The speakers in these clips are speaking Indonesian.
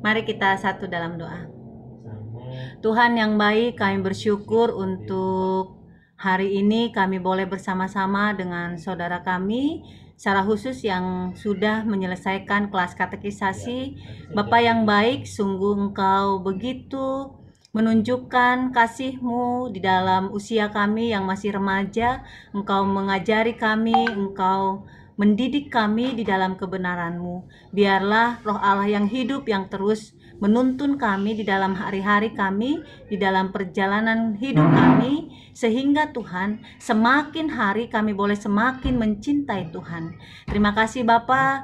Mari kita satu dalam doa. Tuhan yang baik, kami bersyukur untuk hari ini kami boleh bersama-sama dengan saudara kami, secara khusus yang sudah menyelesaikan kelas katekisasi. Bapak yang baik, sungguh Engkau begitu menunjukkan kasih-Mu di dalam usia kami yang masih remaja. Engkau mengajari kami, Engkau mendidik kami di dalam kebenaran-Mu. Biarlah Roh Allah yang hidup yang terus menuntun kami di dalam hari-hari kami, di dalam perjalanan hidup kami, sehingga Tuhan semakin hari kami boleh semakin mencintai Tuhan. Terima kasih Bapa,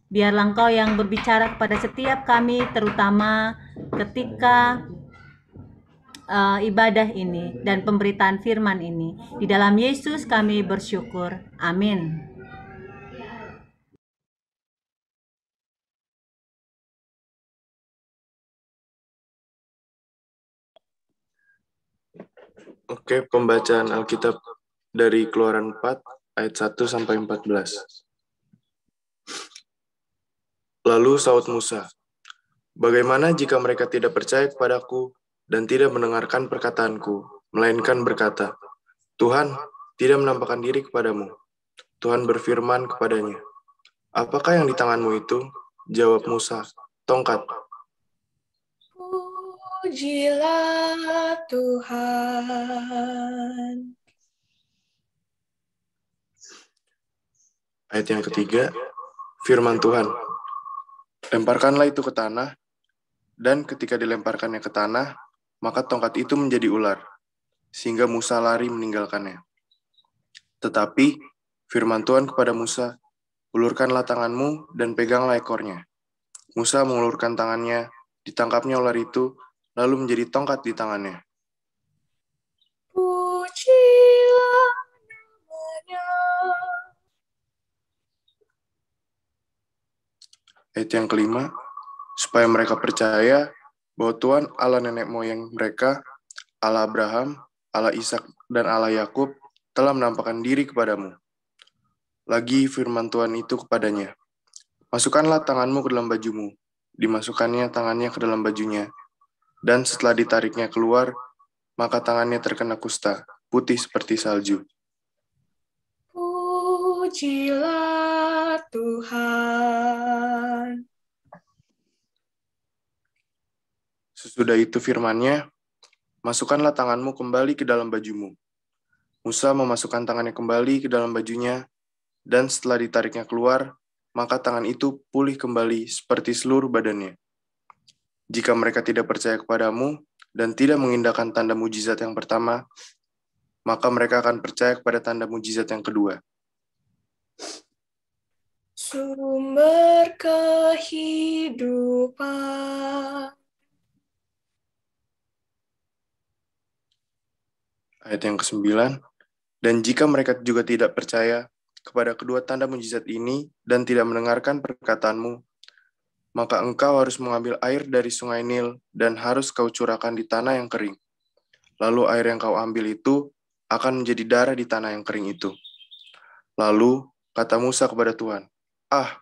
biarlah Engkau yang berbicara kepada setiap kami, terutama ketika ibadah ini dan pemberitaan firman ini. Di dalam Yesus kami bersyukur. Amin. Oke, pembacaan Alkitab dari Keluaran 4 ayat 1 sampai 14. Lalu saut Musa, "Bagaimana jika mereka tidak percaya kepadaku dan tidak mendengarkan perkataanku, melainkan berkata, 'Tuhan tidak menampakkan diri kepadamu.' Tuhan berfirman kepadanya, 'Apakah yang di tanganmu itu?' Jawab Musa, 'Tongkat.' Pujilah Tuhan. Ayat yang ketiga, firman Tuhan, "Lemparkanlah itu ke tanah," dan ketika dilemparkannya ke tanah, maka tongkat itu menjadi ular, sehingga Musa lari meninggalkannya. Tetapi firman Tuhan kepada Musa, "Ulurkanlah tanganmu dan peganglah ekornya." Musa mengulurkan tangannya, ditangkapnya ular itu, lalu menjadi tongkat di tangannya. Pujilah namanya. Ayat yang kelima, supaya mereka percaya bahwa Tuhan Allah nenek moyang mereka, Allah Abraham, Allah Ishak, dan Allah Yakub telah menampakkan diri kepadamu. Lagi firman Tuhan itu kepadanya, "Masukkanlah tanganmu ke dalam bajumu." Dimasukkannya tangannya ke dalam bajunya, dan setelah ditariknya keluar, maka tangannya terkena kusta, putih seperti salju. Pujilah Tuhan. Sesudah itu firman-Nya, "Masukkanlah tanganmu kembali ke dalam bajumu." Musa memasukkan tangannya kembali ke dalam bajunya, dan setelah ditariknya keluar, maka tangan itu pulih kembali seperti seluruh badannya. Jika mereka tidak percaya kepadamu dan tidak mengindahkan tanda mujizat yang pertama, maka mereka akan percaya kepada tanda mujizat yang kedua. Sumber kehidupan. Ayat yang ke-9, dan jika mereka juga tidak percaya kepada kedua tanda mujizat ini dan tidak mendengarkan perkataanmu, maka engkau harus mengambil air dari sungai Nil dan harus kau curahkan di tanah yang kering. Lalu air yang kau ambil itu akan menjadi darah di tanah yang kering itu. Lalu kata Musa kepada Tuhan, "Ah,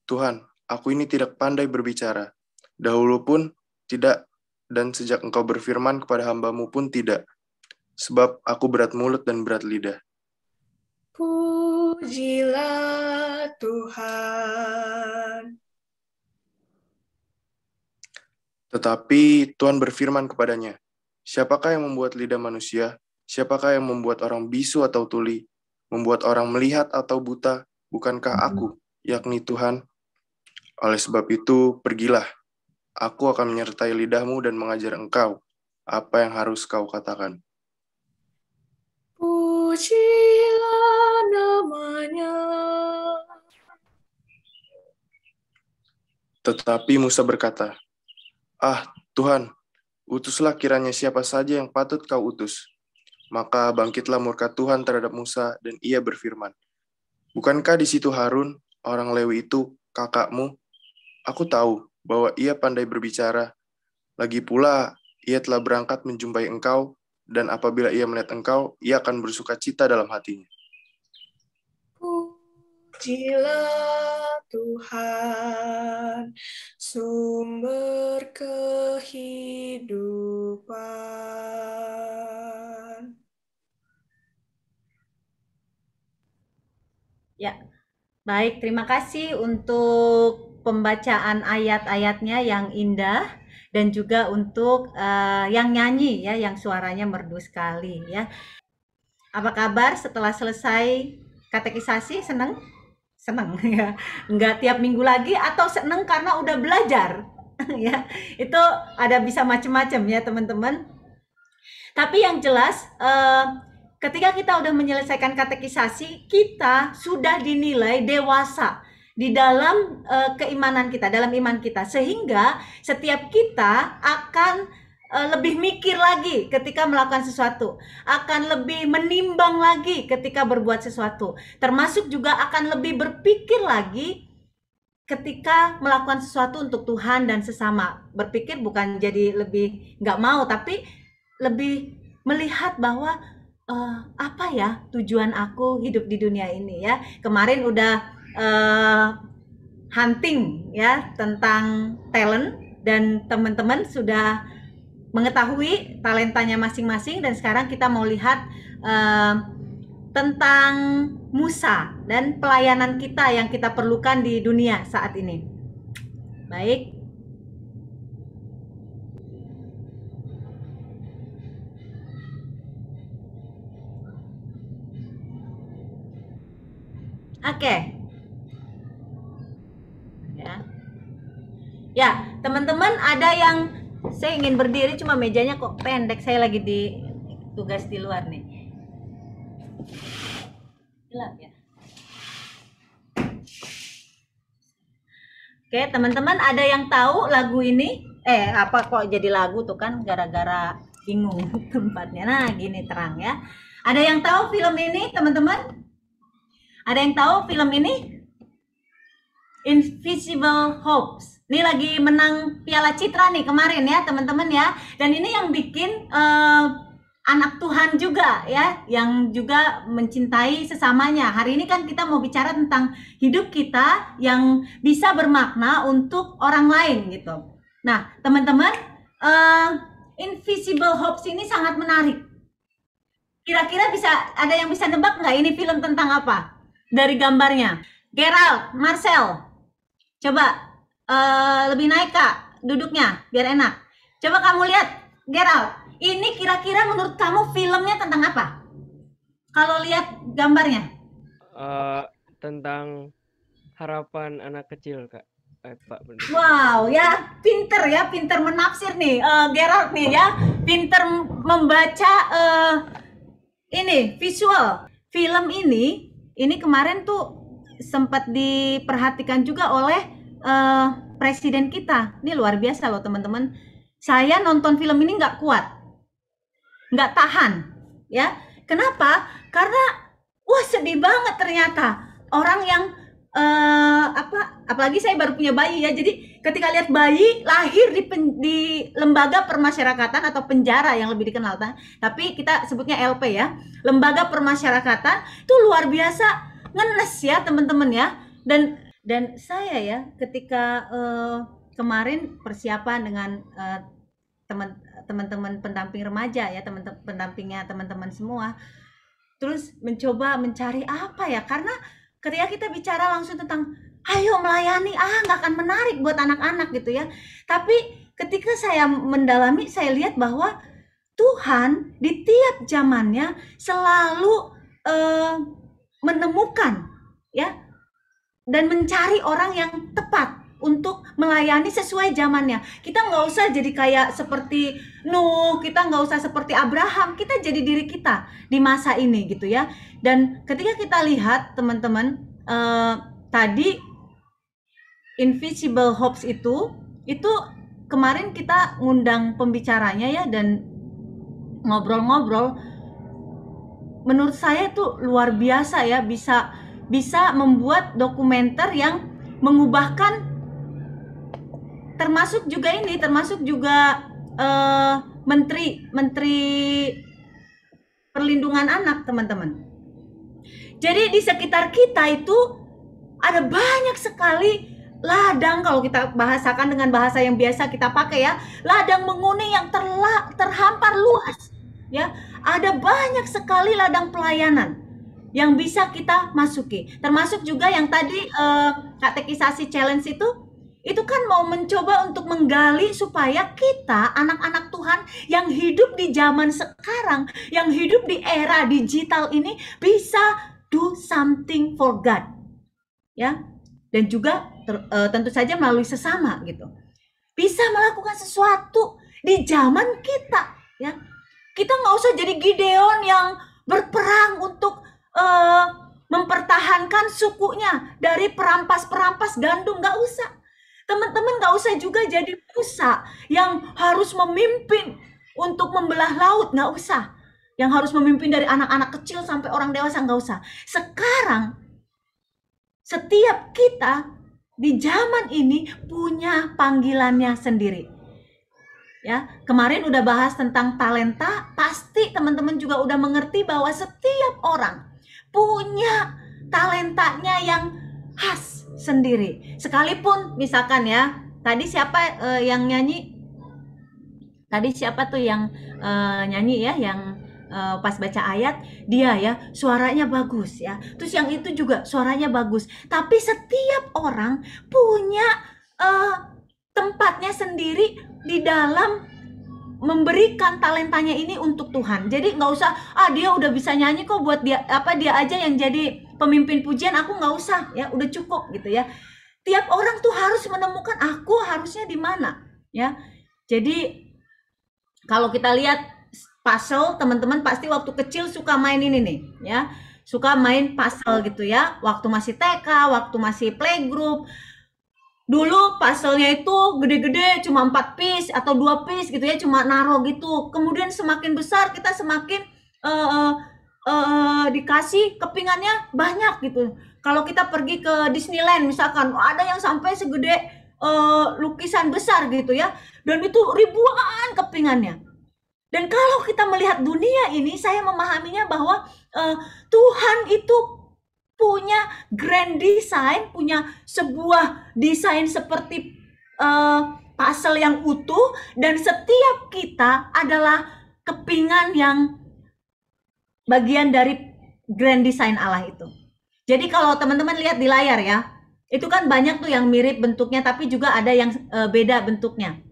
Tuhan, aku ini tidak pandai berbicara. Dahulu pun tidak, dan sejak engkau berfirman kepada hamba-Mu pun tidak. Sebab aku berat mulut dan berat lidah." Pujilah Tuhan. Tetapi Tuhan berfirman kepadanya, "Siapakah yang membuat lidah manusia? Siapakah yang membuat orang bisu atau tuli? Membuat orang melihat atau buta? Bukankah aku, yakni Tuhan? Oleh sebab itu, pergilah. Aku akan menyertai lidahmu dan mengajar engkau apa yang harus kau katakan." Pujilah namanya. Tetapi Musa berkata, "Ah, Tuhan, utuslah kiranya siapa saja yang patut kau utus." Maka bangkitlah murka Tuhan terhadap Musa, dan ia berfirman, "Bukankah di situ Harun, orang Lewi itu, kakakmu? Aku tahu bahwa ia pandai berbicara. Lagi pula, ia telah berangkat menjumpai engkau, dan apabila ia melihat engkau, ia akan bersuka cita dalam hatinya." Pujilah Tuhan, sumber Baik, terima kasih untuk pembacaan ayat-ayatnya yang indah dan juga untuk yang nyanyi ya, yang suaranya merdu sekali ya. Apa kabar setelah selesai katekisasi? Seneng? Seneng ya. Enggak tiap minggu lagi atau seneng karena udah belajar ya. Itu ada bisa macam-macam ya teman-teman. Tapi yang jelas ketika kita udah menyelesaikan katekisasi, kita sudah dinilai dewasa di dalam keimanan kita, dalam iman kita, sehingga setiap kita akan lebih mikir lagi ketika melakukan sesuatu, akan lebih menimbang lagi ketika berbuat sesuatu, termasuk juga akan lebih berpikir lagi ketika melakukan sesuatu untuk Tuhan dan sesama. Berpikir bukan jadi lebih nggak mau, tapi lebih melihat bahwa apa ya tujuan aku hidup di dunia ini ya. Kemarin udah hunting ya tentang talent dan teman-teman sudah mengetahui talentanya masing-masing, dan sekarang kita mau lihat tentang Musa dan pelayanan kita yang kita perlukan di dunia saat ini. Baik. Oke. Ya, teman-teman ada yang saya ingin berdiri cuma mejanya kok pendek, saya lagi di tugas di luar nih. Gelap ya. Oke, teman-teman ada yang tahu lagu ini? Apa kok jadi lagu tuh kan gara-gara bingung tempatnya. Nah, gini terang ya. Ada yang tahu film ini, teman-teman? Ada yang tahu film ini? Invisible Hopes. Ini lagi menang Piala Citra nih kemarin ya, teman-teman ya. Dan ini yang bikin anak Tuhan juga ya, yang juga mencintai sesamanya. Hari ini kan kita mau bicara tentang hidup kita yang bisa bermakna untuk orang lain gitu. Nah, teman-teman, Invisible Hopes ini sangat menarik. Kira-kira ada yang bisa nebak nggak ini film tentang apa? Dari gambarnya. Gerald, Marcel, coba lebih naik Kak duduknya biar enak. Coba kamu lihat, Gerald, ini kira-kira menurut kamu filmnya tentang apa? Kalau lihat gambarnya? Tentang harapan anak kecil Kak. Pak bener. Wow ya, pinter menafsir nih Gerald nih ya, pinter membaca ini visual. Film ini kemarin tuh sempat diperhatikan juga oleh presiden kita. Ini luar biasa loh teman-teman. Saya nonton film ini nggak kuat, nggak tahan ya. Kenapa? Karena wah sedih banget ternyata orang yang apalagi saya baru punya bayi ya. Jadi ketika lihat bayi lahir di lembaga permasyarakatan atau penjara yang lebih dikenal, tapi kita sebutnya LP ya, lembaga permasyarakatan, itu luar biasa ngenes ya teman-teman ya. Dan saya ya ketika kemarin persiapan dengan teman-teman pendamping remaja ya, pendampingnya teman-teman semua, terus mencoba mencari apa ya, karena ketika kita bicara langsung tentang ayo melayani, nggak akan menarik buat anak-anak gitu ya. Tapi ketika saya mendalami, saya lihat bahwa Tuhan di tiap zamannya selalu menemukan ya dan mencari orang yang tepat untuk melayani sesuai zamannya. Kita nggak usah jadi kayak seperti Nuh, kita nggak usah seperti Abraham, kita jadi diri kita di masa ini gitu ya. Dan ketika kita lihat teman-teman tadi Invisible Hopes itu kemarin kita ngundang pembicaranya ya dan ngobrol-ngobrol. Menurut saya itu luar biasa ya, bisa membuat dokumenter yang mengubahkan, termasuk juga menteri perlindungan anak teman-teman. Jadi di sekitar kita itu ada banyak sekali ladang, kalau kita bahasakan dengan bahasa yang biasa kita pakai ya, ladang menguning yang terhampar luas ya. Ada banyak sekali ladang pelayanan yang bisa kita masuki. Termasuk juga yang tadi katekisasi challenge itu kan mau mencoba untuk menggali supaya kita anak-anak Tuhan yang hidup di zaman sekarang, yang hidup di era digital ini bisa do something for God, ya. Dan juga tentu saja melalui sesama gitu. Bisa melakukan sesuatu di zaman kita, ya. Kita nggak usah jadi Gideon yang berperang untuk mempertahankan sukunya dari perampas-perampas gandum, nggak usah. Teman-teman nggak usah juga jadi Musa yang harus memimpin untuk membelah laut, nggak usah. Yang harus memimpin dari anak-anak kecil sampai orang dewasa, nggak usah. Sekarang setiap kita di zaman ini punya panggilannya sendiri. Ya, kemarin udah bahas tentang talenta, pasti teman-teman juga udah mengerti bahwa setiap orang punya talentanya yang khas sendiri. Sekalipun misalkan ya, tadi siapa yang nyanyi? Tadi siapa tuh yang nyanyi ya, yang pas baca ayat, dia ya suaranya bagus ya. Terus yang itu juga suaranya bagus. Tapi setiap orang punya tempatnya sendiri di dalam memberikan talentanya ini untuk Tuhan. Jadi nggak usah, dia udah bisa nyanyi kok, buat dia aja yang jadi pemimpin pujian, aku nggak usah ya, udah cukup gitu ya. Tiap orang tuh harus menemukan aku harusnya di mana ya. Jadi kalau kita lihat puzzle, teman-teman pasti waktu kecil suka main ini nih ya, suka main puzzle gitu ya. Waktu masih TK, waktu masih playgroup. Dulu puzzle-nya itu gede-gede, cuma 4 piece atau 2 piece gitu ya, cuma naro gitu. Kemudian semakin besar kita semakin dikasih kepingannya banyak gitu. Kalau kita pergi ke Disneyland misalkan, ada yang sampai segede lukisan besar gitu ya, dan itu ribuan kepingannya. Dan kalau kita melihat dunia ini, saya memahaminya bahwa Tuhan itu punya grand design, punya sebuah desain seperti puzzle yang utuh, dan setiap kita adalah kepingan yang bagian dari grand design Allah itu. Jadi kalau teman-teman lihat di layar ya, itu kan banyak tuh yang mirip bentuknya, tapi juga ada yang beda bentuknya.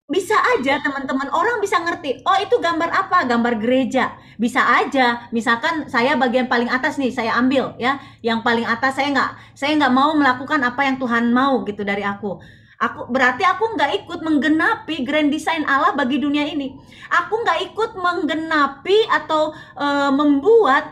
Bisa aja teman-teman, orang bisa ngerti, oh itu gambar apa? Gambar gereja. Bisa aja, misalkan saya bagian paling atas nih, saya ambil ya, yang paling atas saya nggak mau melakukan apa yang Tuhan mau gitu dari aku. Berarti aku nggak ikut menggenapi grand design Allah bagi dunia ini. Aku nggak ikut menggenapi atau membuat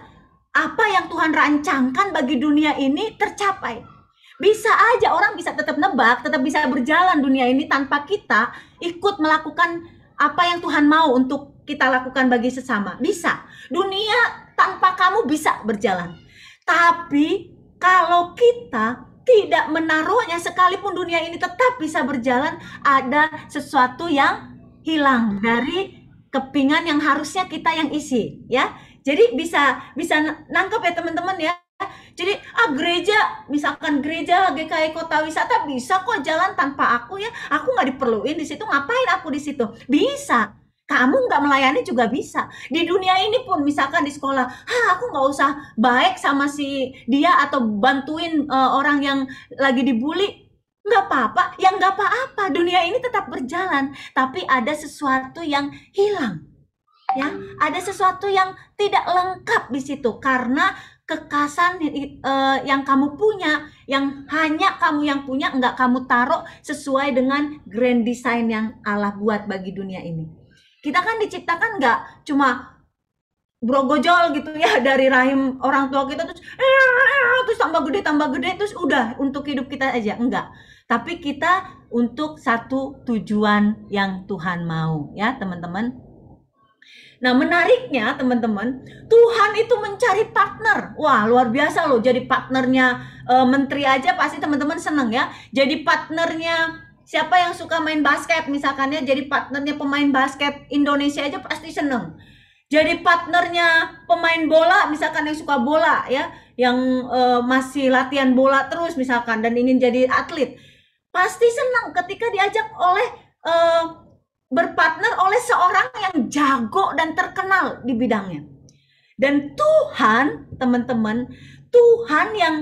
apa yang Tuhan rancangkan bagi dunia ini tercapai. Bisa aja orang bisa tetap nebak, tetap bisa berjalan dunia ini tanpa kita ikut melakukan apa yang Tuhan mau untuk kita lakukan bagi sesama. Bisa. Dunia tanpa kamu bisa berjalan. Tapi kalau kita tidak menaruhnya, sekalipun dunia ini tetap bisa berjalan, ada sesuatu yang hilang dari kepingan yang harusnya kita yang isi, ya. Jadi bisa nangkep ya teman-teman ya. Jadi gereja, misalkan gereja GKI Kota Wisata bisa kok jalan tanpa aku ya. Aku nggak diperluin di situ, ngapain aku di situ? Bisa. Kamu nggak melayani juga bisa. Di dunia ini pun misalkan di sekolah, aku nggak usah baik sama si dia atau bantuin orang yang lagi dibully. Nggak apa-apa, ya nggak apa-apa. Dunia ini tetap berjalan, tapi ada sesuatu yang hilang. Ya, ada sesuatu yang tidak lengkap di situ karena kekasan yang kamu punya, yang hanya kamu yang punya, nggak kamu taruh sesuai dengan grand design yang Allah buat bagi dunia ini. Kita kan diciptakan nggak cuma brogojol gitu ya dari rahim orang tua kita terus tambah gede terus udah untuk hidup kita aja, enggak. Tapi kita untuk satu tujuan yang Tuhan mau ya teman-teman. Nah menariknya teman-teman, Tuhan itu mencari partner. Wah luar biasa loh, jadi partnernya menteri aja pasti teman-teman seneng ya. Jadi partnernya siapa yang suka main basket misalkan ya, jadi partnernya pemain basket Indonesia aja pasti seneng. Jadi partnernya pemain bola misalkan yang suka bola ya, yang masih latihan bola terus misalkan dan ingin jadi atlet, pasti senang ketika diajak oleh berpartner oleh seorang yang jago dan terkenal di bidangnya. Dan Tuhan, teman-teman, Tuhan yang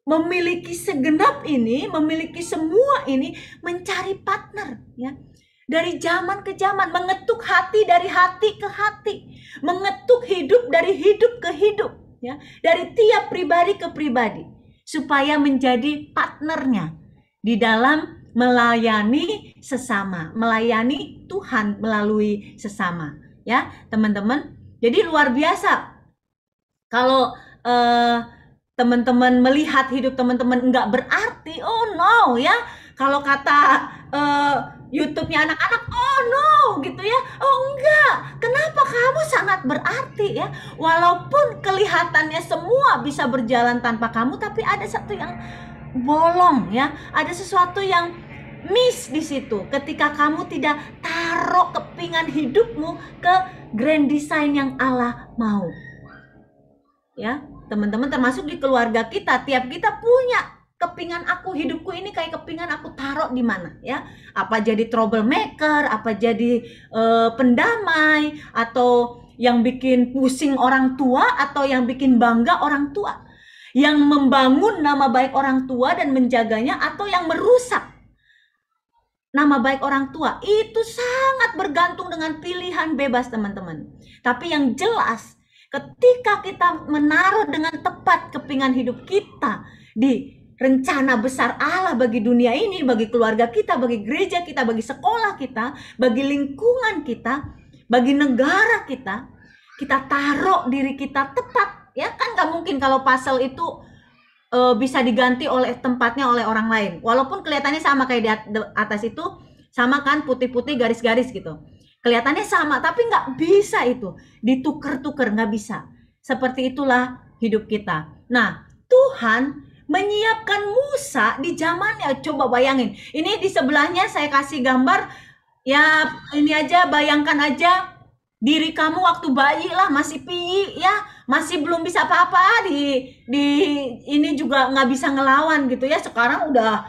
memiliki segenap ini, memiliki semua ini, mencari partner, ya. Dari zaman ke zaman, mengetuk hati dari hati ke hati, mengetuk hidup dari hidup ke hidup, ya, dari tiap pribadi ke pribadi, supaya menjadi partnernya di dalam melayani sesama, melayani Tuhan melalui sesama, ya, teman-teman. Jadi luar biasa kalau teman-teman melihat hidup teman-teman enggak berarti. Oh no, ya. Kalau kata YouTube-nya anak-anak, oh no, gitu ya. Oh enggak, kenapa kamu sangat berarti, ya. Walaupun kelihatannya semua bisa berjalan tanpa kamu, tapi ada satu yang bolong, ya. Ada sesuatu yang miss di situ ketika kamu tidak taruh kepingan hidupmu ke grand design yang Allah mau. Ya, teman-teman, termasuk di keluarga kita, tiap kita punya kepingan aku, hidupku ini kayak kepingan aku taruh di mana, ya. Apa jadi troublemaker, apa jadi pendamai, atau yang bikin pusing orang tua, atau yang bikin bangga orang tua, yang membangun nama baik orang tua dan menjaganya, atau yang merusak nama baik orang tua. Itu sangat bergantung dengan pilihan bebas, teman-teman. Tapi yang jelas, ketika kita menaruh dengan tepat kepingan hidup kita di rencana besar Allah bagi dunia ini, bagi keluarga kita, bagi gereja kita, bagi sekolah kita, bagi lingkungan kita, bagi negara kita, kita taruh diri kita tepat, ya kan. Gak mungkin kalau puzzle itu bisa diganti oleh tempatnya oleh orang lain, walaupun kelihatannya sama kayak di atas itu, sama kan, putih-putih garis-garis gitu, kelihatannya sama, tapi nggak bisa itu ditukar-tukar, nggak bisa. Seperti itulah hidup kita. Nah, Tuhan menyiapkan Musa di zamannya. Coba bayangin, ini di sebelahnya saya kasih gambar, ya. Ini aja, bayangkan aja diri kamu waktu bayi lah, masih piyi, ya, masih belum bisa apa-apa, di ini juga nggak bisa ngelawan gitu, ya. Sekarang udah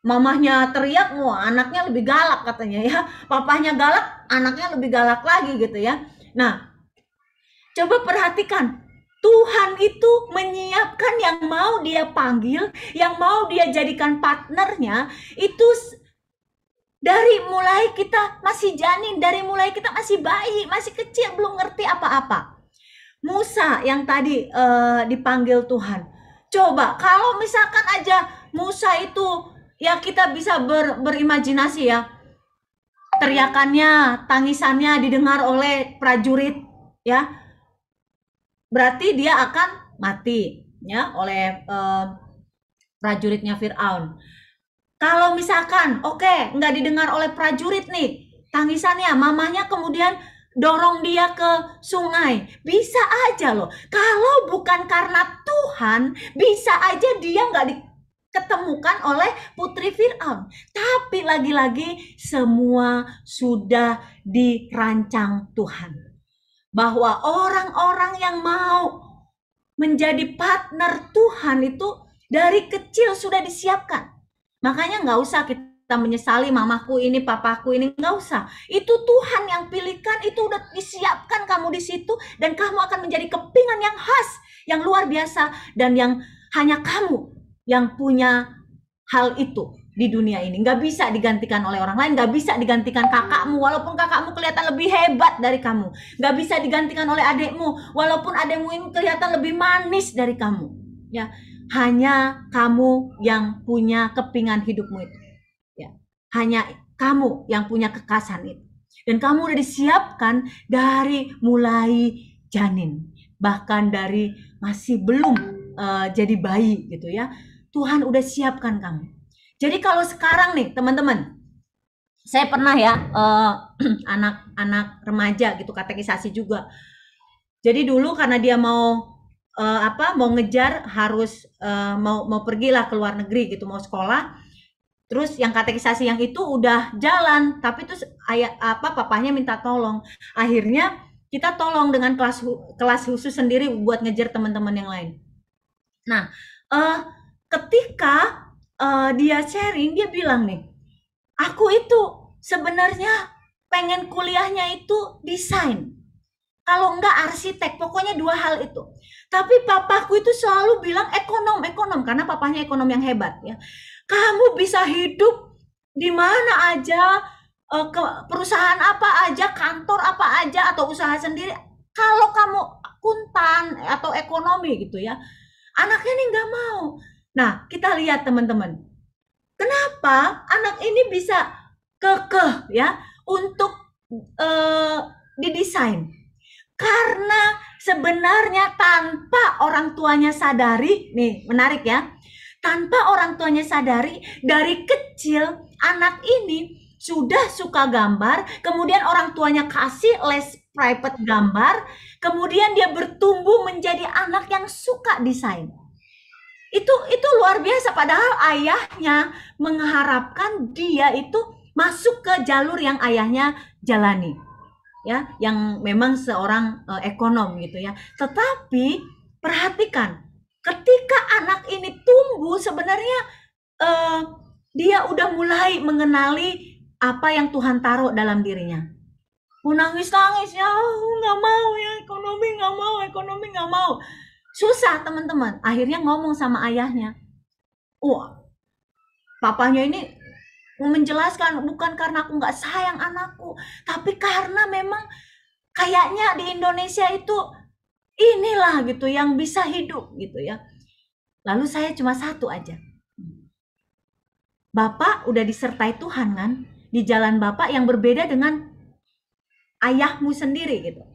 mamahnya teriak, wah, anaknya lebih galak katanya, ya. Papahnya galak, anaknya lebih galak lagi gitu, ya. Nah, coba perhatikan, Tuhan itu menyiapkan yang mau dia panggil, yang mau dia jadikan partnernya, itu dari mulai kita masih janin, dari mulai kita masih bayi, masih kecil, belum ngerti apa-apa. Musa yang tadi dipanggil Tuhan. Coba kalau misalkan aja Musa itu, ya, kita bisa berimajinasi, ya, teriakannya, tangisannya didengar oleh prajurit, ya, berarti dia akan mati, ya, oleh prajuritnya Fir'aun. Kalau misalkan oke, nggak didengar oleh prajurit nih tangisannya, mamanya kemudian dorong dia ke sungai, bisa aja loh. Kalau bukan karena Tuhan, bisa aja dia nggak diketemukan oleh putri Fir'aun. Tapi lagi-lagi semua sudah dirancang Tuhan, bahwa orang-orang yang mau menjadi partner Tuhan itu dari kecil sudah disiapkan. Makanya nggak usah kita menyesali mamaku ini, papaku ini, nggak usah. Itu Tuhan yang pilihkan, itu udah disiapkan kamu di situ, dan kamu akan menjadi kepingan yang khas, yang luar biasa, dan yang hanya kamu yang punya hal itu di dunia ini. Nggak bisa digantikan oleh orang lain, nggak bisa digantikan kakakmu, walaupun kakakmu kelihatan lebih hebat dari kamu. Nggak bisa digantikan oleh adekmu, walaupun adekmu ini kelihatan lebih manis dari kamu. Ya, hanya kamu yang punya kepingan hidupmu itu. Ya, hanya kamu yang punya kekhasan itu. Dan kamu udah disiapkan dari mulai janin, bahkan dari masih belum jadi bayi gitu, ya. Tuhan udah siapkan kamu. Jadi kalau sekarang nih teman-teman, saya pernah, ya, anak-anak remaja gitu, katekisasi juga. Jadi dulu karena dia mau mau ngejar, harus mau pergilah ke luar negeri gitu, mau sekolah. Terus yang katekisasi yang itu udah jalan, tapi terus papahnya minta tolong. Akhirnya kita tolong dengan kelas khusus sendiri buat ngejar teman-teman yang lain. Nah, ketika dia sharing, dia bilang nih, aku itu sebenarnya pengen kuliahnya itu desain. kalau enggak arsitek, pokoknya 2 hal itu. Tapi papaku itu selalu bilang ekonom, karena papanya ekonom yang hebat ya. Kamu bisa hidup di mana aja, perusahaan apa aja, kantor apa aja, atau usaha sendiri, kalau kamu akuntan atau ekonomi gitu ya. Anaknya ini nggak mau. Nah, kita lihat teman-teman, kenapa anak ini bisa kekeh ya untuk didesain? Karena sebenarnya tanpa orang tuanya sadari, nih menarik ya, tanpa orang tuanya sadari, dari kecil anak ini sudah suka gambar, kemudian orang tuanya kasih les private gambar, kemudian dia bertumbuh menjadi anak yang suka desain. Itu luar biasa, padahal ayahnya mengharapkan dia itu masuk ke jalur yang ayahnya jalani. Ya, yang memang seorang ekonom gitu ya. Tetapi perhatikan, ketika anak ini tumbuh sebenarnya dia udah mulai mengenali apa yang Tuhan taruh dalam dirinya. Nangis-nangis ya, nggak mau ya, ekonomi nggak mau. Susah teman-teman, akhirnya ngomong sama ayahnya. Papanya ini menjelaskan, bukan karena aku nggak sayang anakku, tapi karena memang kayaknya di Indonesia itu inilah gitu yang bisa hidup gitu ya. Lalu saya cuma satu aja. Bapak udah disertai Tuhan kan, di jalan Bapak yang berbeda dengan ayahmu sendiri gitu.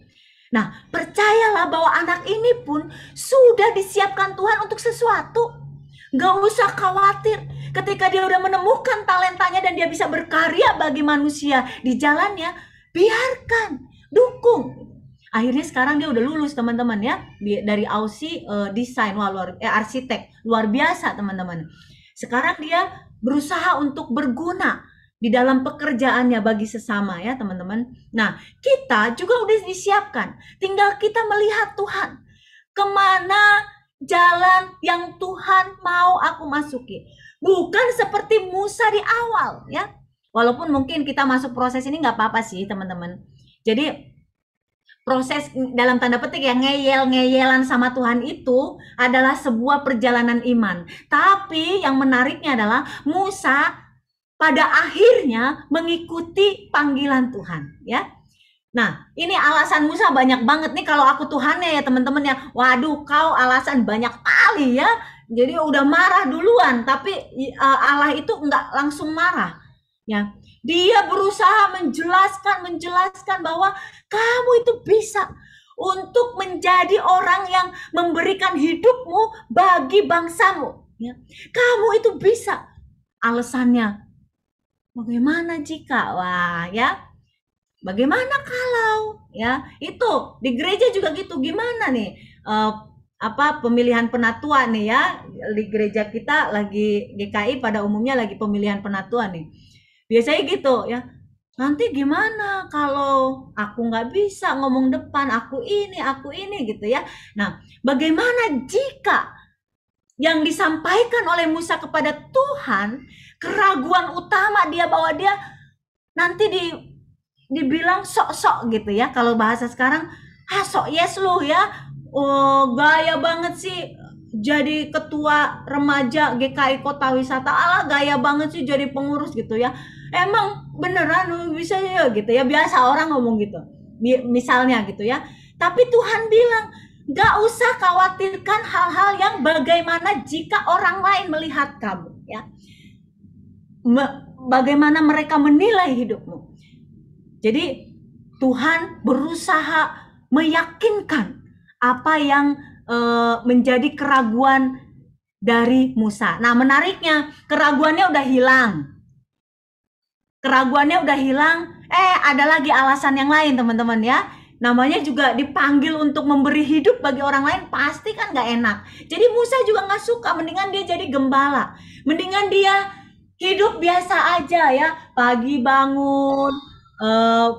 Nah, percayalah bahwa anak ini pun sudah disiapkan Tuhan untuk sesuatu. Gak usah khawatir. Ketika dia udah menemukan talentanya dan dia bisa berkarya bagi manusia di jalannya, biarkan, dukung. Akhirnya sekarang dia udah lulus teman-teman ya, dari Aussie desain, arsitek, luar biasa teman-teman. Sekarang dia berusaha untuk berguna di dalam pekerjaannya bagi sesama ya teman-teman. Nah, kita juga udah disiapkan. Tinggal kita melihat Tuhan. Kemana jalan yang Tuhan mau aku masuki. Bukan seperti Musa di awal ya. Walaupun mungkin kita masuk proses ini nggak apa-apa sih teman-teman. Jadi proses dalam tanda petik yang ngeyel-ngeyelan sama Tuhan itu adalah sebuah perjalanan iman. Tapi yang menariknya adalah Musa pada akhirnya mengikuti panggilan Tuhan ya. Nah, ini alasan Musa banyak banget nih kalau aku Tuhannya ya teman-teman ya. Waduh, kau alasan banyak kali ya. Jadi udah marah duluan, tapi Allah itu enggak langsung marah ya. Dia berusaha menjelaskan bahwa kamu itu bisa untuk menjadi orang yang memberikan hidupmu bagi bangsamu ya. Kamu itu bisa. Alasannya, bagaimana jika? Wah ya, bagaimana kalau ya, itu di gereja juga gitu. Gimana nih pemilihan penatua nih ya, di gereja kita lagi GKI pada umumnya lagi pemilihan penatua nih. Biasanya gitu ya, nanti gimana kalau aku nggak bisa ngomong depan, aku ini gitu ya. Nah, bagaimana jika yang disampaikan oleh Musa kepada Tuhan, keraguan utama dia bahwa dia nanti dibilang sok-sok gitu ya. Kalau bahasa sekarang, sok yes lu ya. Oh, gaya banget sih jadi ketua remaja GKI Kota Wisata. Alah, gaya banget sih jadi pengurus gitu ya. Emang beneran bisa ya gitu ya. Biasa orang ngomong gitu. Misalnya gitu ya. Tapi Tuhan bilang, gak usah khawatirkan hal-hal yang bagaimana jika orang lain melihat kamu ya. Bagaimana mereka menilai hidupmu. Jadi Tuhan berusaha meyakinkan apa yang menjadi keraguan dari Musa. Nah, menariknya keraguannya udah hilang. Ada lagi alasan yang lain teman-teman ya. Namanya juga dipanggil untuk memberi hidup bagi orang lain, pasti kan gak enak. Jadi Musa juga gak suka, mendingan dia jadi gembala. Mendingan dia hidup biasa aja ya. Pagi bangun,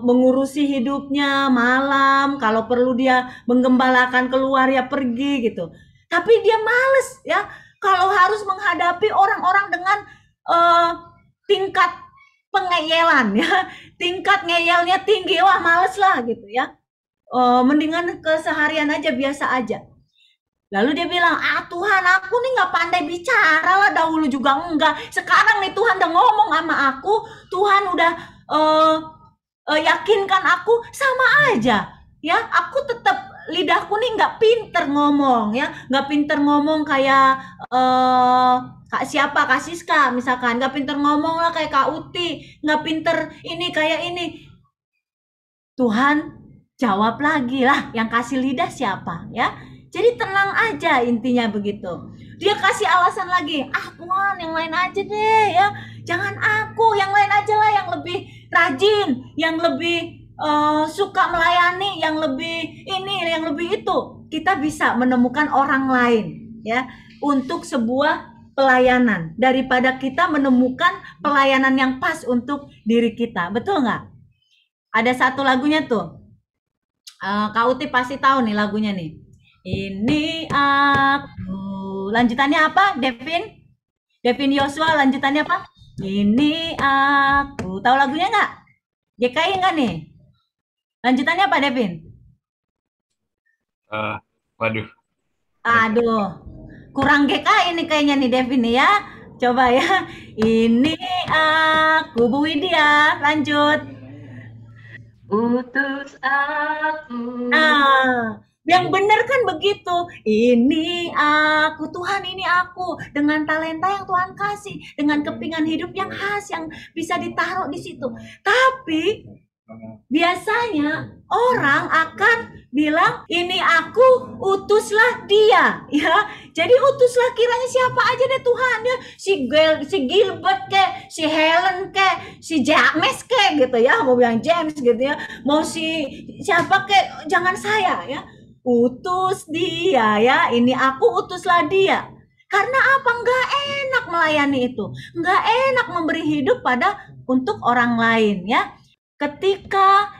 mengurusi hidupnya, malam kalau perlu dia menggembalakan keluar ya pergi gitu. Tapi dia males ya kalau harus menghadapi orang-orang dengan tingkat pengeyelan ya, tingkat ngeyelnya tinggi, wah males lah gitu ya. mendingan keseharian aja biasa aja. Lalu dia bilang, Tuhan, aku nih nggak pandai bicara lah, dahulu juga enggak. Sekarang nih Tuhan udah ngomong sama aku, Tuhan udah yakinkan aku, sama aja. Ya, aku tetap lidahku nih nggak pinter ngomong, ya, nggak pinter ngomong kayak Kak siapa, Kak Siska misalkan, nggak pinter ngomong lah kayak Kak Uti, nggak pinter ini kayak ini. Tuhan jawab lagi lah, yang kasih lidah siapa, ya. Jadi tenang aja, intinya begitu. Dia kasih alasan lagi, Tuhan yang lain aja deh ya, jangan aku, yang lain aja lah yang lebih rajin, yang lebih suka melayani, yang lebih ini, yang lebih itu. Kita bisa menemukan orang lain ya untuk sebuah pelayanan daripada kita menemukan pelayanan yang pas untuk diri kita. Betul nggak? Ada satu lagunya tuh, Kak Uti pasti tahu nih lagunya nih. Ini aku. Lanjutannya apa, Devin? Devin Yosua, lanjutannya apa? Ini aku. Tahu lagunya nggak? GKI nggak nih? Lanjutannya apa, Devin? Waduh. Aduh, kurang GKI ini kayaknya nih Devin nih ya. Coba ya. Ini aku, Bu Widya, lanjut. Utus aku. Nah, yang benar kan begitu. Ini aku, Tuhan ini aku, dengan talenta yang Tuhan kasih, dengan kepingan hidup yang khas yang bisa ditaruh di situ. Tapi biasanya orang akan bilang, ini aku, utuslah dia, ya. Jadi utuslah kiranya siapa aja deh Tuhan, ya. Si Gilbert ke, si Helen ke, si James ke, gitu ya. Mau bilang James gitu ya. Mau si siapa ke, jangan saya ya. Utus dia ya, ini aku, utuslah dia. Karena apa? Nggak enak melayani itu, nggak enak memberi hidup untuk orang lain ya. Ketika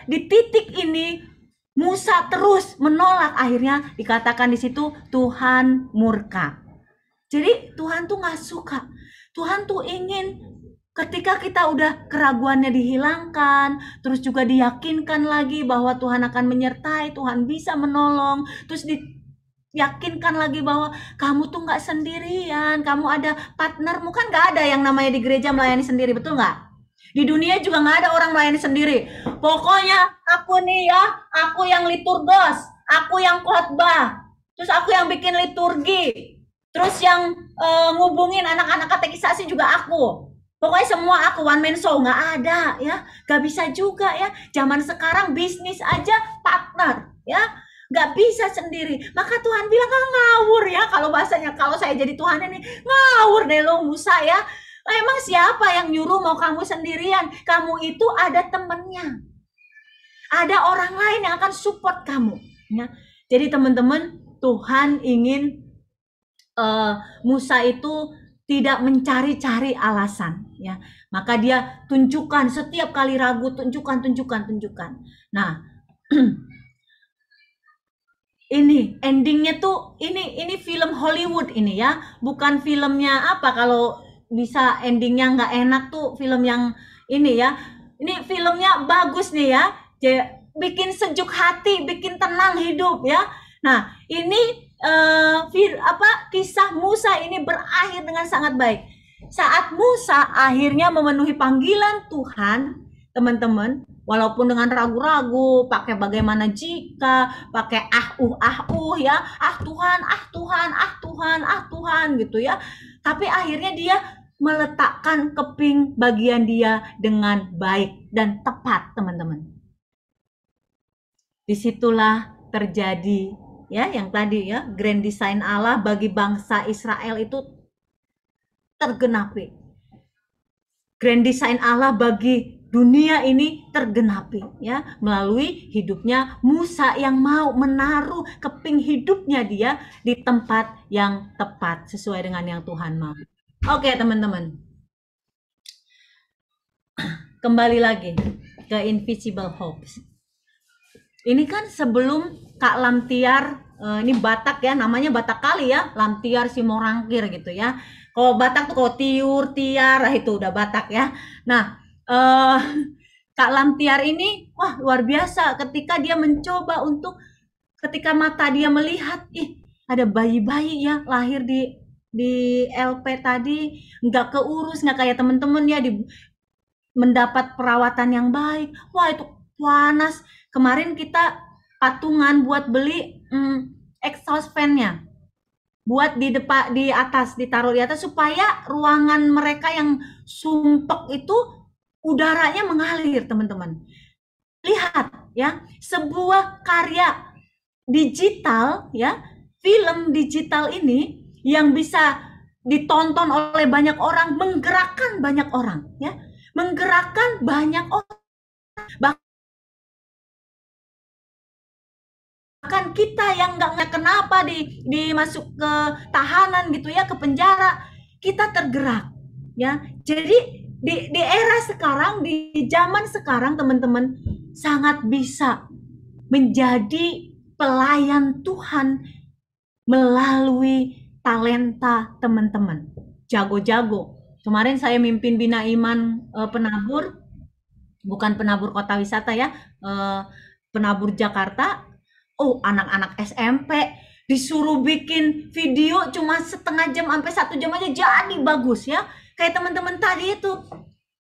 di titik ini Musa terus menolak, akhirnya dikatakan di situ Tuhan murka. Jadi Tuhan tuh nggak suka. Tuhan tuh ingin ketika kita udah keraguannya dihilangkan, terus juga diyakinkan lagi bahwa Tuhan akan menyertai, Tuhan bisa menolong, terus diyakinkan lagi bahwa kamu tuh nggak sendirian, kamu ada partnermu. Kan nggak ada yang namanya di gereja melayani sendiri, betul nggak? Di dunia juga nggak ada orang melayani sendiri. Pokoknya aku nih ya, aku yang liturgos, aku yang khotbah, terus aku yang bikin liturgi, terus yang ngubungin anak-anak katekisasi juga aku. Pokoknya semua aku, one man show. Nggak ada ya, nggak bisa juga ya. Zaman sekarang bisnis aja partner ya, nggak bisa sendiri. Maka Tuhan bilang, ngawur ya, kalau bahasanya, kalau saya jadi Tuhan ini, ngawur deh lo Musa ya. Emang siapa yang nyuruh mau kamu sendirian? Kamu itu ada temennya, ada orang lain yang akan support kamu ya. Jadi teman-teman, Tuhan ingin Musa itu tidak mencari-cari alasan ya. Maka dia tunjukkan, setiap kali ragu tunjukkan. Nah, ini endingnya tuh ini film Hollywood ini ya, bukan filmnya apa, kalau bisa endingnya nggak enak tuh film yang ini ya. Ini filmnya bagus nih ya, bikin sejuk hati, bikin tenang hidup ya. Nah, ini kisah Musa ini berakhir dengan sangat baik. Saat Musa akhirnya memenuhi panggilan Tuhan, teman-teman, walaupun dengan ragu-ragu, pakai bagaimana jika, pakai ya, Tuhan gitu ya. Tapi akhirnya dia meletakkan keping bagian dia dengan baik dan tepat, teman-teman. Disitulah terjadi ya yang tadi ya, grand design Allah bagi bangsa Israel itu tergenapi. Grand design Allah bagi dunia ini tergenapi ya, melalui hidupnya Musa yang mau menaruh keping hidupnya dia di tempat yang tepat sesuai dengan yang Tuhan mau. Oke teman-teman, kembali lagi ke Invisible Hopes. Ini kan sebelum Kak Lamtiar, ini Batak ya, namanya Batak kali ya, Lamtiar Simorangkir gitu ya. Kalau Batak tuh kalau tiur, tiar, itu udah Batak ya. Nah, Kak Lamtiar ini, wah luar biasa ketika dia mencoba untuk, ketika mata dia melihat, ada bayi-bayi ya lahir di LP tadi, nggak keurus, nggak kayak temen-temen ya, mendapat perawatan yang baik. Wah itu panas. Kemarin kita patungan buat beli exhaust fan-nya, buat di depan, di atas, ditaruh di atas supaya ruangan mereka yang sumpek itu udaranya mengalir, teman-teman. Lihat ya, sebuah karya digital ya, film digital ini yang bisa ditonton oleh banyak orang, menggerakkan banyak orang ya, menggerakkan banyak orang. Bahkan kita yang nggak kenapa dimasuk ke tahanan gitu ya, ke penjara, kita tergerak ya. Jadi di era sekarang, di zaman sekarang, teman-teman sangat bisa menjadi pelayan Tuhan melalui talenta teman-teman. Jago-jago. Kemarin saya mimpin Bina Iman penabur, bukan penabur kota wisata ya, penabur Jakarta. Oh, anak-anak SMP disuruh bikin video cuma setengah jam sampai 1 jam aja jadi bagus ya. Kayak teman-teman tadi itu,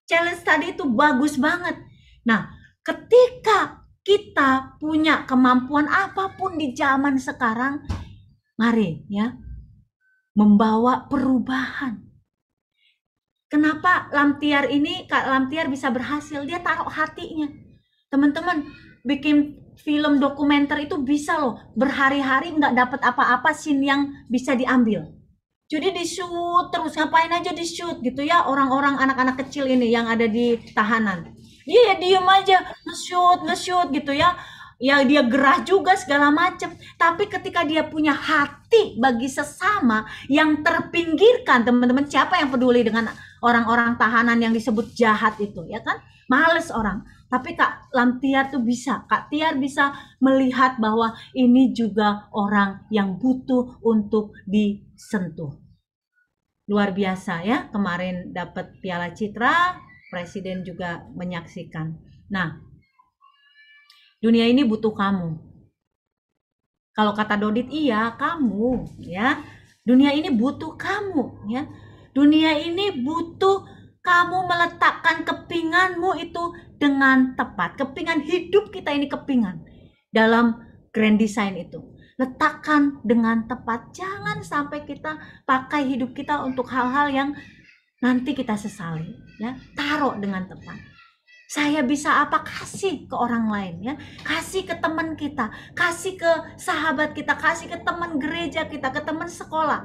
challenge tadi itu bagus banget. Nah, ketika kita punya kemampuan apapun di zaman sekarang, mari ya, membawa perubahan. Kenapa Lamtiar ini, Kak Lamtiar bisa berhasil? Dia taruh hatinya. Teman-teman, bikin film dokumenter itu bisa loh, berhari-hari nggak dapat apa-apa scene yang bisa diambil. Jadi di shoot terus, ngapain aja di shoot gitu ya, orang-orang anak-anak kecil ini yang ada di tahanan. Dia ya diem aja, nge-shoot gitu ya. Ya dia gerah juga segala macam. Tapi ketika dia punya hati bagi sesama yang terpinggirkan, teman-teman, siapa yang peduli dengan orang-orang tahanan yang disebut jahat itu ya kan? Males orang. Tapi Kak Lamtiar tuh bisa, Kak Tiar bisa melihat bahwa ini juga orang yang butuh untuk disentuh. Luar biasa ya, kemarin dapat Piala Citra, Presiden juga menyaksikan. Nah, dunia ini butuh kamu. Kalau kata Dodit, iya kamu ya. Dunia ini butuh kamu ya. Dunia ini butuh kamu meletakkan kepinganmu itu dengan tepat. Kepingan hidup kita ini, kepingan dalam grand design itu. Letakkan dengan tepat. Jangan sampai kita pakai hidup kita untuk hal-hal yang nanti kita sesali ya. Taruh dengan tepat. Saya bisa apa? Kasih ke orang lain ya. Kasih ke teman kita, kasih ke sahabat kita, kasih ke teman gereja kita, ke teman sekolah.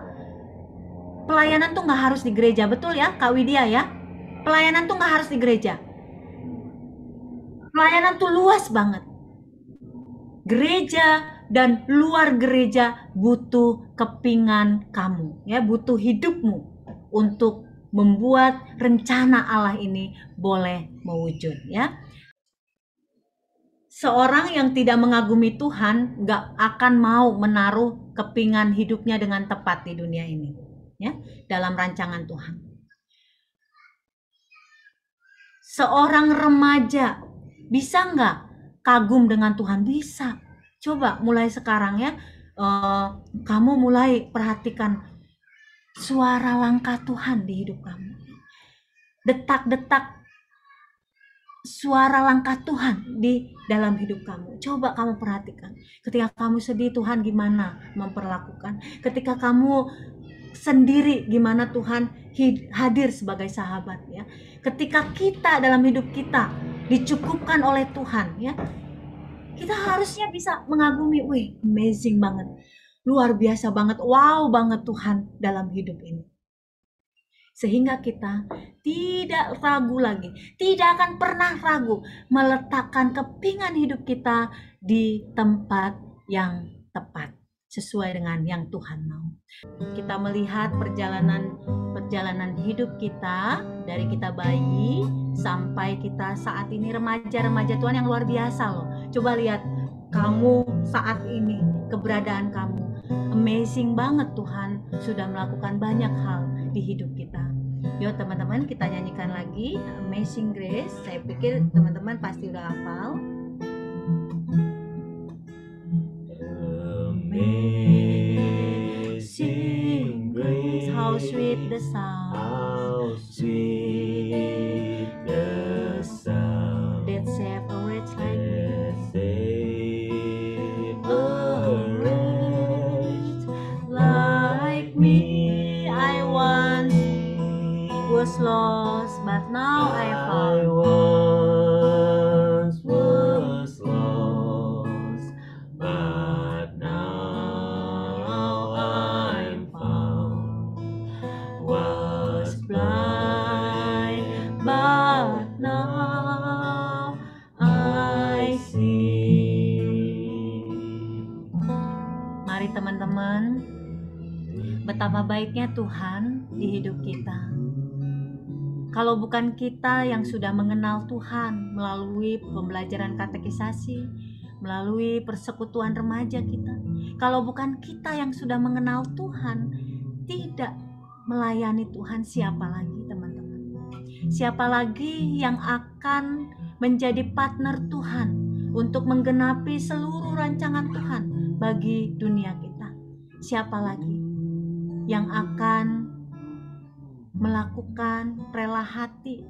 Pelayanan tuh nggak harus di gereja, betul ya Kak Widya ya? Pelayanan tuh nggak harus di gereja. Pelayanan tuh luas banget. Gereja dan luar gereja butuh kepingan kamu ya, butuh hidupmu untuk membuat rencana Allah ini boleh mewujud ya. Seorang yang tidak mengagumi Tuhan gak akan mau menaruh kepingan hidupnya dengan tepat di dunia ini ya, dalam rancangan Tuhan. Seorang remaja bisa nggak kagum dengan Tuhan? Bisa. Coba mulai sekarang ya, kamu mulai perhatikan suara langkah Tuhan di hidup kamu. Detak-detak suara langkah Tuhan di dalam hidup kamu. Coba kamu perhatikan. Ketika kamu sedih, Tuhan gimana memperlakukan. Ketika kamu sendiri, gimana Tuhan hadir sebagai sahabat ya. Ketika kita dalam hidup kita dicukupkan oleh Tuhan ya, kita harusnya bisa mengagumi, wih amazing banget, luar biasa banget, wow banget Tuhan dalam hidup ini. Sehingga kita tidak ragu lagi, tidak akan pernah ragu meletakkan kepingan hidup kita di tempat yang tepat, sesuai dengan yang Tuhan mau. Kita melihat perjalanan hidup kita dari kita bayi sampai kita saat ini remaja Tuhan yang luar biasa loh. Coba lihat kamu saat ini, keberadaan kamu amazing banget. Tuhan sudah melakukan banyak hal di hidup kita. Yuk teman-teman, kita nyanyikan lagi Amazing Grace. Saya pikir teman-teman pasti udah hafal. Amazing grace, How sweet the sound how sweet the sound that saved a wretch like me. that saved A a wretch wretch like me. I once was lost, but now I I found. once was lost, but now I'm found. Was blind, but now I see. Mari teman-teman, betapa baiknya Tuhan di hidup kita. Kalau bukan kita yang sudah mengenal Tuhan melalui pembelajaran katekisasi, melalui persekutuan remaja kita, kalau bukan kita yang sudah mengenal Tuhan, tidak melayani Tuhan, siapa lagi teman-teman? Siapa lagi yang akan menjadi partner Tuhan untuk menggenapi seluruh rancangan Tuhan bagi dunia kita? Siapa lagi yang akan melakukan rela hati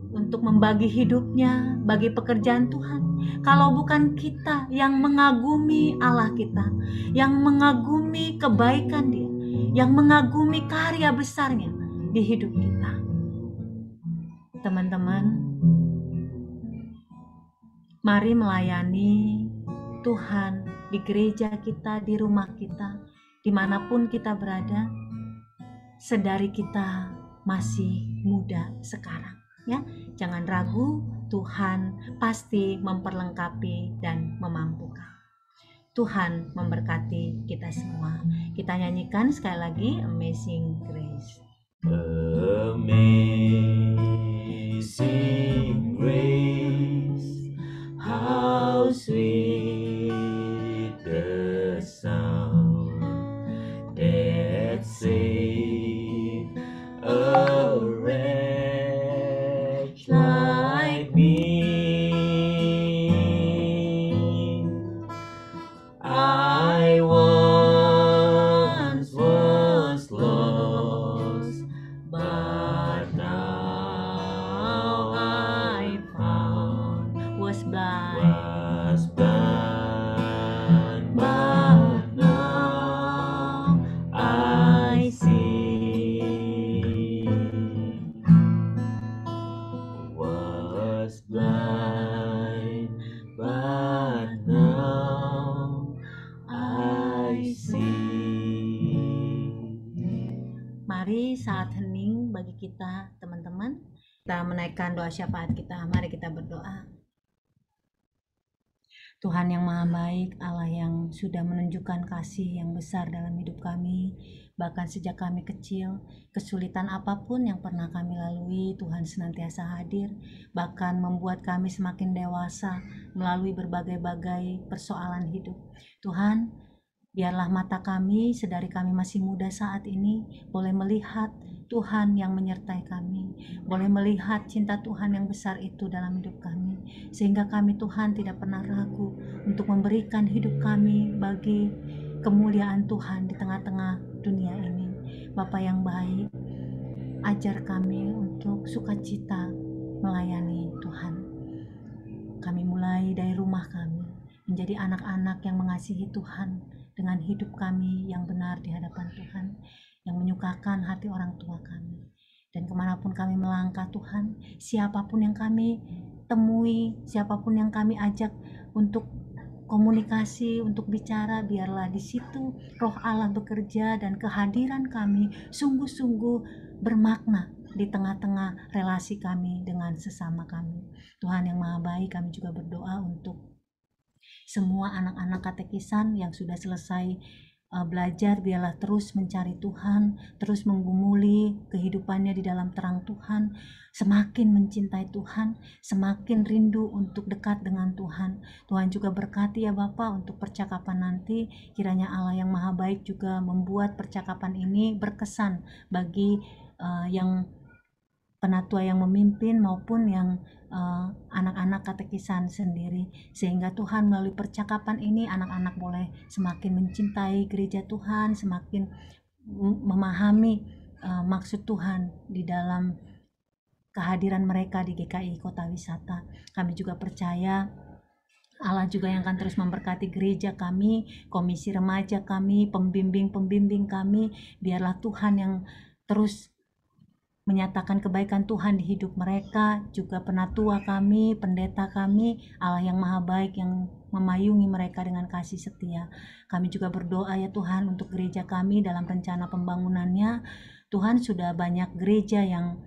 untuk membagi hidupnya bagi pekerjaan Tuhan? Kalau bukan kita yang mengagumi Allah kita, yang mengagumi kebaikan Dia, yang mengagumi karya besarnya di hidup kita. Teman-teman, mari melayani Tuhan di gereja kita, di rumah kita, dimanapun kita berada, sedari kita masih muda sekarang, ya. Jangan ragu, Tuhan pasti memperlengkapi dan memampukan. Tuhan memberkati kita semua. Kita nyanyikan sekali lagi Amazing Grace. Amazing grace, how sweet the sound that saved a wretch like me. I once was lost, but now I found. Was blind, Was blind, but now I see. Was blind, but now I see. mari saat hening bagi kita teman-teman, kita menaikkan doa syafaat kita. Mari kita berdoa. Tuhan yang maha baik, Allah yang sudah menunjukkan kasih yang besar dalam hidup kami, bahkan sejak kami kecil, kesulitan apapun yang pernah kami lalui, Tuhan senantiasa hadir, bahkan membuat kami semakin dewasa melalui berbagai-bagai persoalan hidup. Tuhan, biarlah mata kami sedari kami masih muda saat ini boleh melihat Tuhan yang menyertai kami, boleh melihat cinta Tuhan yang besar itu dalam hidup kami, sehingga kami Tuhan tidak pernah ragu untuk memberikan hidup kami bagi kemuliaan Tuhan di tengah-tengah dunia ini. Bapa yang baik, ajar kami untuk sukacita melayani Tuhan. Kami mulai dari rumah kami, menjadi anak-anak yang mengasihi Tuhan dengan hidup kami yang benar di hadapan Tuhan, yang menyukakan hati orang tua kami. Dan kemanapun kami melangkah Tuhan, siapapun yang kami temui, siapapun yang kami ajak untuk komunikasi, untuk bicara, biarlah di situ Roh Allah bekerja dan kehadiran kami sungguh-sungguh bermakna di tengah-tengah relasi kami dengan sesama kami. Tuhan yang maha baik, kami juga berdoa untuk semua anak-anak katekisan yang sudah selesai belajar, biarlah terus mencari Tuhan, terus menggumuli kehidupannya di dalam terang Tuhan, semakin mencintai Tuhan, semakin rindu untuk dekat dengan Tuhan. Tuhan juga berkati ya Bapa untuk percakapan nanti, kiranya Allah yang maha baik juga membuat percakapan ini berkesan bagi yang penatua yang memimpin maupun yang anak-anak katekisan sendiri, sehingga Tuhan melalui percakapan ini anak-anak boleh semakin mencintai gereja Tuhan, semakin memahami maksud Tuhan di dalam kehadiran mereka di GKI Kota Wisata. Kami juga percaya Allah juga yang akan terus memberkati gereja kami, komisi remaja kami, pembimbing-pembimbing kami. Biarlah Tuhan yang terus menyatakan kebaikan Tuhan di hidup mereka, juga penatua kami, pendeta kami, Allah yang maha baik yang memayungi mereka dengan kasih setia. Kami juga berdoa ya Tuhan untuk gereja kami dalam rencana pembangunannya. Tuhan, sudah banyak gereja yang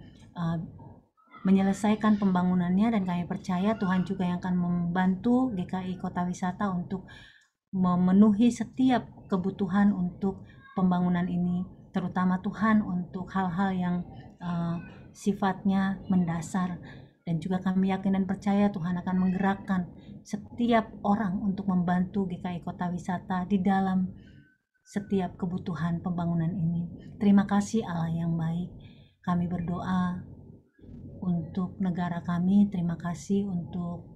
menyelesaikan pembangunannya, dan kami percaya Tuhan juga yang akan membantu GKI Kota Wisata untuk memenuhi setiap kebutuhan untuk pembangunan ini, terutama Tuhan untuk hal-hal yang sifatnya mendasar. Dan juga kami yakin dan percaya Tuhan akan menggerakkan setiap orang untuk membantu GKI Kota Wisata di dalam setiap kebutuhan pembangunan ini. Terima kasih Allah yang baik. Kami berdoa untuk negara kami, terima kasih untuk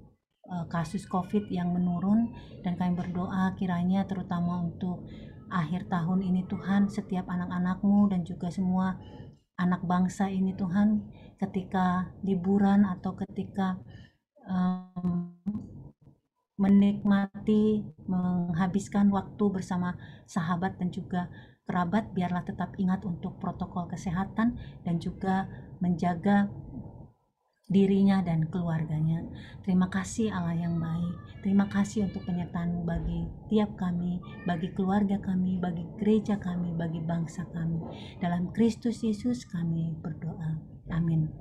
kasus COVID yang menurun, dan kami berdoa kiranya terutama untuk akhir tahun ini Tuhan, setiap anak-anak-Mu dan juga semua anak bangsa ini Tuhan, ketika liburan atau ketika menikmati, menghabiskan waktu bersama sahabat dan juga kerabat, biarlah tetap ingat untuk protokol kesehatan dan juga menjaga dirinya dan keluarganya. Terima kasih Allah yang baik. Terima kasih untuk penyertaan-Mu bagi tiap kami, bagi keluarga kami, bagi gereja kami, bagi bangsa kami. Dalam Kristus Yesus kami berdoa. Amin.